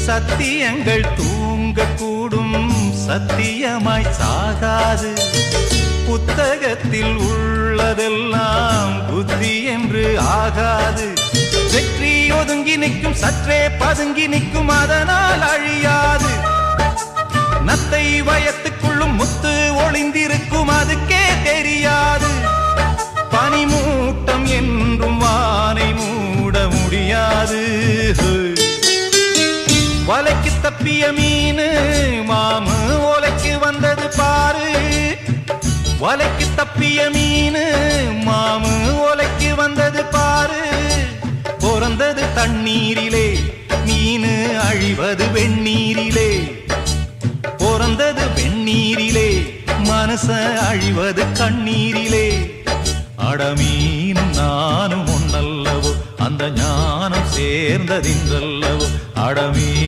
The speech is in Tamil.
சத்தியங்கள் தூங்கக்கூடும், சத்தியமாய் சாகாது. புத்தகத்தில் உள்ளதெல்லாம் புத்தி என்று ஆகாது. வெற்றி ஒதுங்கி நிற்கும், சற்றே பதுங்கி நிற்கும், அதனால் அழியாது. நத்தை வயத்துக்குள்ளும் முத்து ஒளிந்திருக்கும், அதுக்கே தெரியாது. பனிமூட்டம் என்றும் வானை மூட முடியாது. வலைக்கு தப்பிய மீனு மாமு ஓலைக்கு வந்தது பாரு. வலைக்கு தப்பிய மீனு மாமு ஓலைக்கு வந்தது பாரு. பிறந்தது தண்ணீரிலே, மீனு அழிவது வெந்நீரிலே. பிறந்தது வெந்நீரிலே, மனச அழிவது கண்ணீரிலே. அடமீனும் நானும் ஒன்னல்லவோ, அந்த ஞானம் சேர்ந்ததின்றல்லவோ. அடமீ